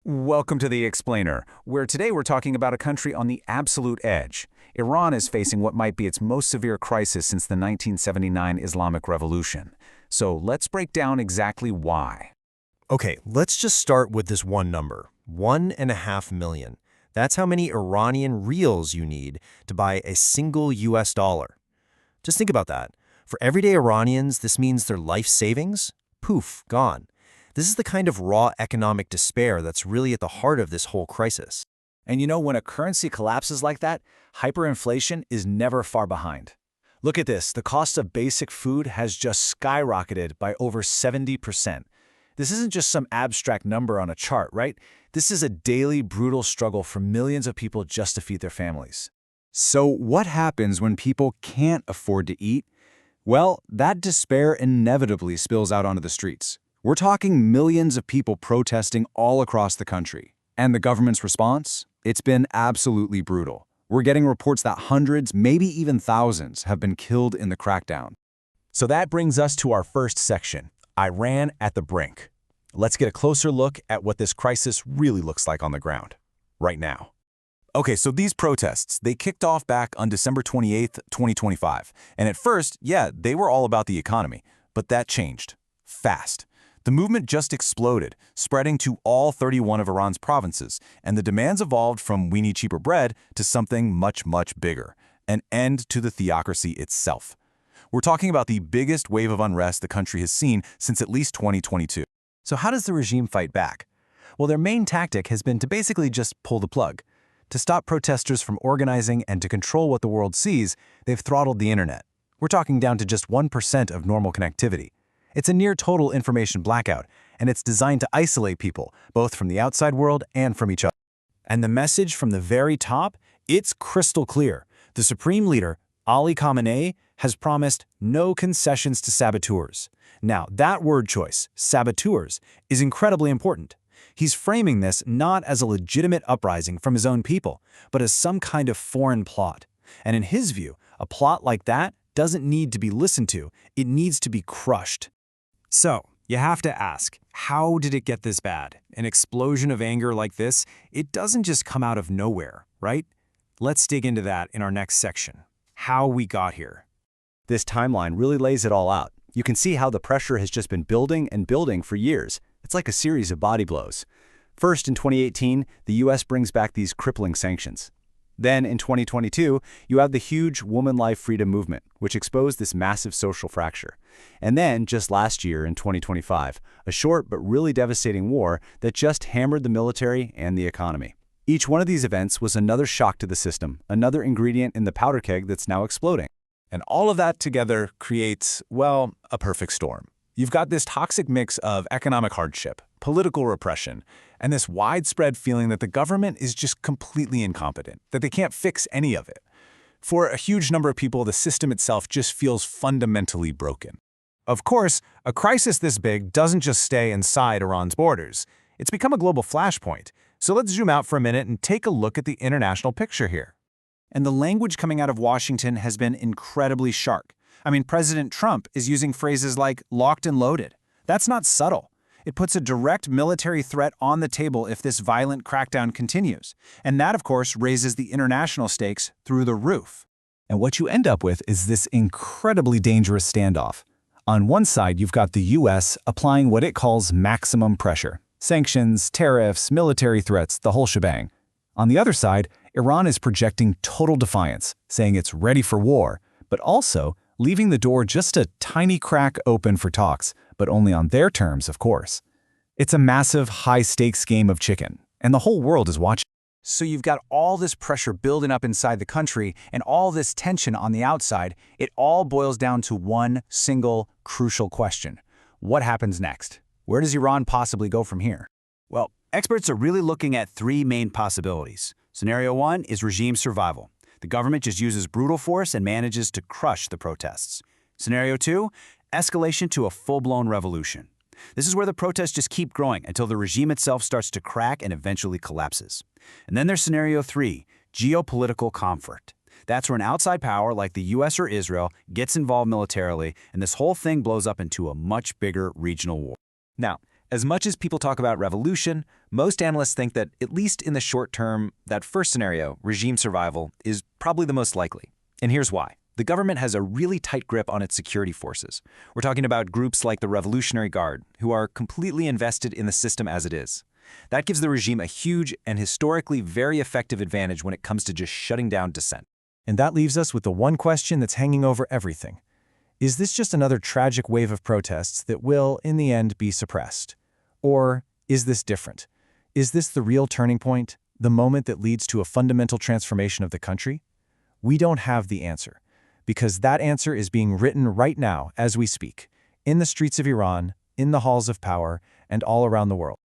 Welcome to The Explainer, where today we're talking about a country on the absolute edge. Iran is facing what might be its most severe crisis since the 1979 Islamic Revolution. So let's break down exactly why. Okay, let's just start with this one number, 1.5 million. That's how many Iranian rials you need to buy a single US dollar. Just think about that. For everyday Iranians, this means their life savings, poof, gone. This is the kind of raw economic despair that's really at the heart of this whole crisis. And you know, when a currency collapses like that, hyperinflation is never far behind. Look at this. The cost of basic food has just skyrocketed by over 70%. This isn't just some abstract number on a chart, right? This is a daily, brutal struggle for millions of people just to feed their families. So what happens when people can't afford to eat? Well, that despair inevitably spills out onto the streets. We're talking millions of people protesting all across the country. And the government's response? It's been absolutely brutal. We're getting reports that hundreds, maybe even thousands, have been killed in the crackdown. So that brings us to our first section, Iran at the brink. Let's get a closer look at what this crisis really looks like on the ground, right now. Okay, so these protests, they kicked off back on December 28th, 2025. And at first, yeah, they were all about the economy. But that changed. Fast. The movement just exploded, spreading to all 31 of Iran's provinces, and the demands evolved from "we need cheaper bread" to something much, much bigger, an end to the theocracy itself. We're talking about the biggest wave of unrest the country has seen since at least 2022. So how does the regime fight back? Well, their main tactic has been to basically just pull the plug. To stop protesters from organizing and to control what the world sees, they've throttled the internet. We're talking down to just 1% of normal connectivity. It's a near-total information blackout, and it's designed to isolate people, both from the outside world and from each other. And the message from the very top, it's crystal clear. The supreme leader, Ali Khamenei, has promised no concessions to saboteurs. Now, that word choice, saboteurs, is incredibly important. He's framing this not as a legitimate uprising from his own people, but as some kind of foreign plot. And in his view, a plot like that doesn't need to be listened to, it needs to be crushed. So, you have to ask, how did it get this bad? An explosion of anger like this, it doesn't just come out of nowhere, right? Let's dig into that in our next section, how we got here. This timeline really lays it all out. You can see how the pressure has just been building and building for years. It's like a series of body blows. First, in 2018, the US brings back these crippling sanctions. Then, in 2022, you have the huge woman life freedom movement, which exposed this massive social fracture. And then, just last year, in 2025, a short but really devastating war that just hammered the military and the economy. Each one of these events was another shock to the system, another ingredient in the powder keg that's now exploding. And all of that together creates, well, a perfect storm. You've got this toxic mix of economic hardship, political repression, and this widespread feeling that the government is just completely incompetent, that they can't fix any of it. For a huge number of people, the system itself just feels fundamentally broken. Of course, a crisis this big doesn't just stay inside Iran's borders. It's become a global flashpoint. So let's zoom out for a minute and take a look at the international picture here. And the language coming out of Washington has been incredibly sharp. I mean, President Trump is using phrases like locked and loaded. That's not subtle. It puts a direct military threat on the table if this violent crackdown continues. And that, of course, raises the international stakes through the roof. And what you end up with is this incredibly dangerous standoff. On one side, you've got the US applying what it calls maximum pressure. Sanctions, tariffs, military threats, the whole shebang. On the other side, Iran is projecting total defiance, saying it's ready for war, but also leaving the door just a tiny crack open for talks, but only on their terms, of course. It's a massive, high-stakes game of chicken, and the whole world is watching. So you've got all this pressure building up inside the country and all this tension on the outside. It all boils down to one single, crucial question. What happens next? Where does Iran possibly go from here? Well, experts are really looking at three main possibilities. Scenario one is regime survival. The government just uses brutal force and manages to crush the protests. Scenario two, escalation to a full-blown revolution. This is where the protests just keep growing until the regime itself starts to crack and eventually collapses. And then there's scenario three, geopolitical conflict. That's where an outside power like the US or Israel gets involved militarily, and this whole thing blows up into a much bigger regional war. Now, As much as people talk about revolution, most analysts think that, at least in the short term, that first scenario, regime survival, is probably the most likely. And here's why. The government has a really tight grip on its security forces. We're talking about groups like the Revolutionary Guard, who are completely invested in the system as it is. That gives the regime a huge and historically very effective advantage when it comes to just shutting down dissent. And that leaves us with the one question that's hanging over everything. Is this just another tragic wave of protests that will, in the end, be suppressed? Or is this different? Is this the real turning point, the moment that leads to a fundamental transformation of the country? We don't have the answer, because that answer is being written right now as we speak, in the streets of Iran, in the halls of power, and all around the world.